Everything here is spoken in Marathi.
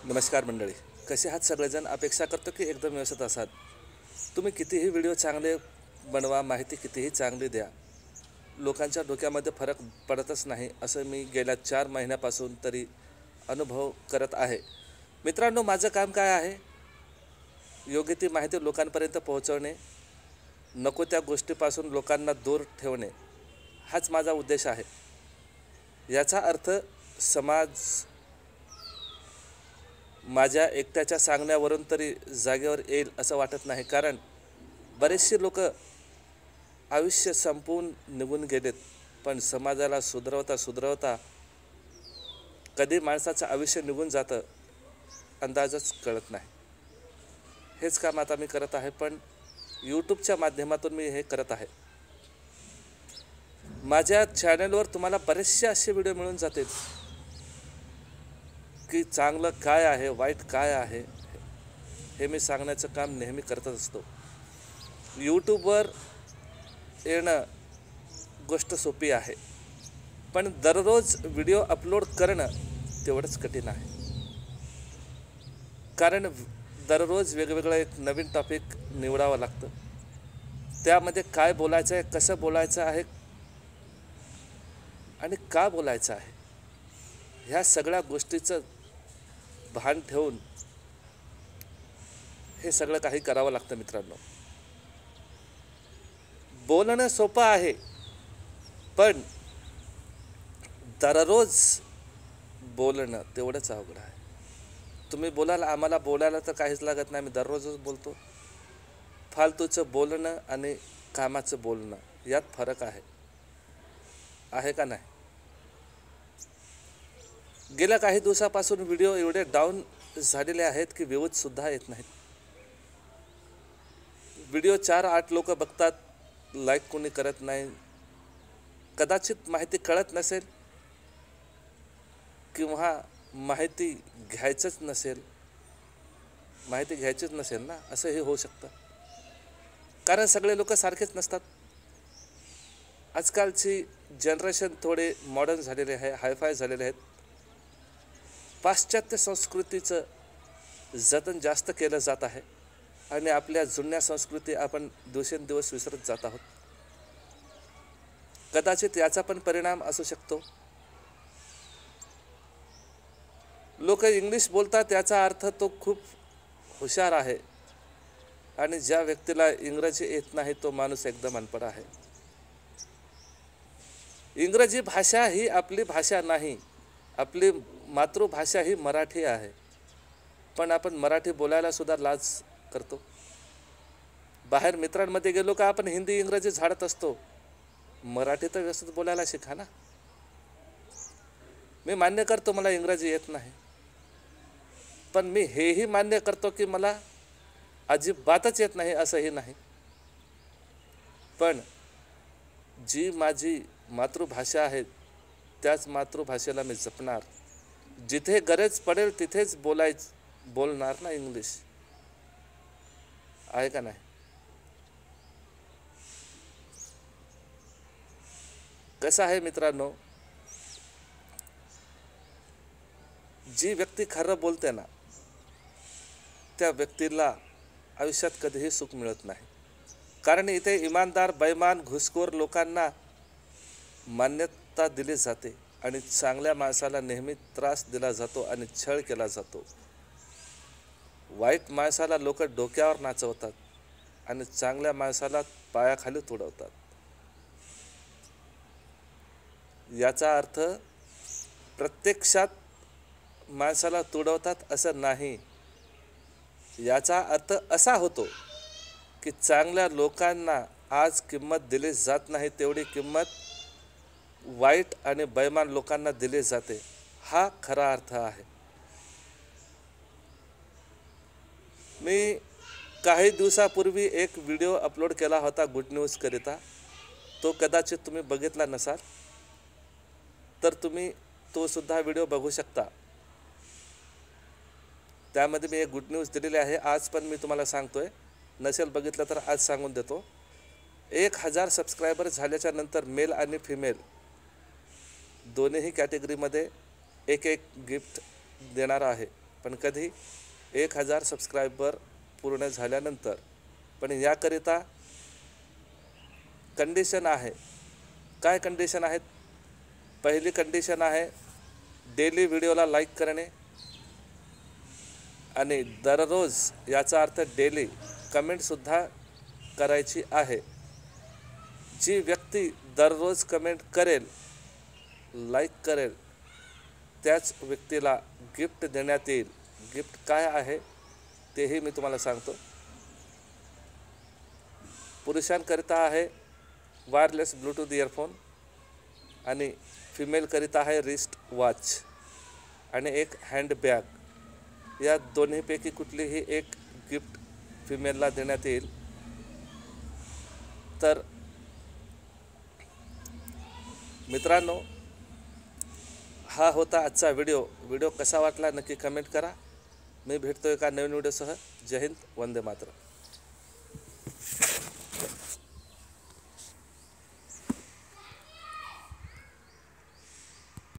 नमस्कार मंडळी, कसे आहात सगळेजण? अपेक्षा करतो की एकदम व्यवस्थित असाल. तुम्ही कितीही व्हिडिओ चांगले बनवा, माहिती कितीही चांगली द्या, लोकांच्या डोक्यामध्ये फरक पडतच नाही, असं मी गेल्या 4 महिन्यापासून तरी अनुभव करत आहे. मित्रांनो, माझं काम काय आहे? योग्य ती माहिती लोकांपर्यंत पोहोचवणे, नको त्या गोष्टीपासून लोकांना दूर ठेवणे, हाच माझा उद्देश आहे. याचा अर्थ समाज माझ्या एकट्याच्या सांगण्यावरून तरी जागेवर येईल असं वाटत नाही. कारण बरेचसे लोक आयुष्य संपवून निघून गेलेत, पण समाजाला सुधरवता कधी माणसाचं आयुष्य निघून जातं अंदाजच कळत नाही. हेच काम आता मी करत आहे, पण यूट्यूबच्या माध्यमातून मी हे करत आहे. माझ्या चॅनलवर तुम्हाला बरेचसे असे व्हिडिओ मिळून जातील की चांगलं काय आहे, वाईट काय आहे, हे मी सांगण्याचं काम नेहमी करतच असतो. यूट्यूबवर येणं गोष्ट सोपी आहे, पण दररोज व्हिडिओ अपलोड करणं तेवढंच कठीण आहे. कारण दररोज वेगवेगळं एक नवीन टॉपिक निवडावं लागतं. त्यामध्ये काय बोलायचं आहे, कसं बोलायचं आहे आणि का बोलायचं आहे, ह्या सगळ्या गोष्टीचं भान ठेवून हे सगळं काही करावं लागतं. मित्रांनो, बोलणं सोपं आहे, पण दररोज बोलणं तेवढंच अवघड आहे. तुम्ही बोलाल, आम्हाला बोलायला तर काहीच लागत नाही, मी दररोजच बोलतो. फालतूचं बोलणं आणि कामाचं बोलणं यात फरक आहे का नाही? गेल्या काही दिवसापासून व्हिडिओ एवढे डाऊन झालेले आहेत की व्ह्यूजसुद्धा येत नाहीत. व्हिडिओ 4-8 लोक बघतात, लाईक कोणी करत नाही. कदाचित माहिती कळत नसेल किंवा माहिती घ्यायचीच नसेल ना, असंही होऊ शकतं. कारण सगळे लोक सारखेच नसतात. आजकालची जनरेशन थोडे मॉडर्न झालेले आहे, हायफाय झालेले आहेत. पाश्चात्य संस्कृतीचं जतन जास्त केलं जात आहे आणि आपल्या जुन्या संस्कृती आपण दिवसेंदिवस विसरत जात आहोत. कदाचित याचा पण परिणाम असू शकतो. लोक इंग्लिश बोलतात याचा अर्थ तो खूप हुशार आहे, आणि ज्या व्यक्तीला इंग्रजी येत नाही तो माणूस एकदम अनपढ आहे. इंग्रजी भाषा ही आपली भाषा नाही, आपली मातृभाषा ही मराठी आहे. पण आपण मराठी बोलायला सुद्धा लाज करतो. बाहेर मित्रांमध्ये गेलो का आपण हिंदी इंग्रजी झाडत असतो. मराठी तर व्यवस्थित बोलायला शिका ना. मी मान्य करतो मला इंग्रजी येत नाही, पण मी हेही मान्य करतो की मला अजिबातच येत नाही असंही नाही. पण जी माझी मातृभाषा आहे त्याच मातृभाषेला मी जपणार. जिथे गरज पडेल तिथेच बोलणार ना इंग्लिश, आहे का नाही? कसं आहे मित्रांनो, जी व्यक्ती खरं बोलते ना त्या व्यक्तीला आयुष्यात कधीही सुख मिळत नाही. कारण इथे इमानदार, बेईमान, घुसखोर लोकांना मान्यता दिली जाते आणि चांगल्या माणसाला नेहमी त्रास दिला जातो आणि छळ केला जातो. वाईट माणसाला लोक डोक्यावर नाचवतात आणि चांगल्या माणसाला पायाखाली तुडवतात. याचा अर्थ प्रत्यक्षात माणसाला तुडवतात असं नाही. याचा अर्थ असा होतो की चांगल्या लोकांना आज किंमत दिली जात नाही तेवढी किंमत वाईट आणि बेईमान लोकांना दिली जाते. हा खरा अर्थ आहे. मी काही दिवसापूर्वी एक व्हिडिओ अपलोड केला होता गुड न्यूज करिता. तो कदाचित तुम्ही बघितला नसाल तर तुम्ही तो सुद्धा व्हिडिओ बघू शकता. त्यामध्ये मी एक गुड न्यूज दिलेली आहे. आज पण मी तुम्हाला सांगतोय, नसेल बघितलं तर आज सांगून देतो. 1000 सबस्क्रायबर झाल्याच्या नंतर मेल आणि फिमेल दोन्ही कॅटेगरीमध्ये एक गिफ्ट देणार आहे. पण कधी 1000 सबस्क्रायबर पूर्ण झाल्यानंतर. पण याकरिता कंडिशन आहे. काय कंडिशन आहेत? पहिली कंडिशन आहे डेली व्हिडिओला लाईक करणे आणि दररोज, याचा अर्थ डेली कमेंटसुद्धा करायची आहे. जी व्यक्ती दररोज कमेंट करेल, लाईक करेल, त्याच व्यक्तीला गिफ्ट देण्यात येईल. गिफ्ट काय आहे तेही मी तुम्हाला सांगतो. पुरुषांकरिता आहे वायरलेस ब्लूटूथ इयरफोन आणि फिमेलकरिता आहे रिस्ट वॉच आणि एक हँडबॅग. या दोन्हीपैकी कुठलीही एक गिफ्ट फिमेलला देण्यात येईल. तर मित्रांनो, हा होता आजचा व्हिडिओ कसा वाटला नक्की कमेंट करा. मी भेटतो एका नवीन व्हिडिओसह. जय हिंद, वंदे मातरम.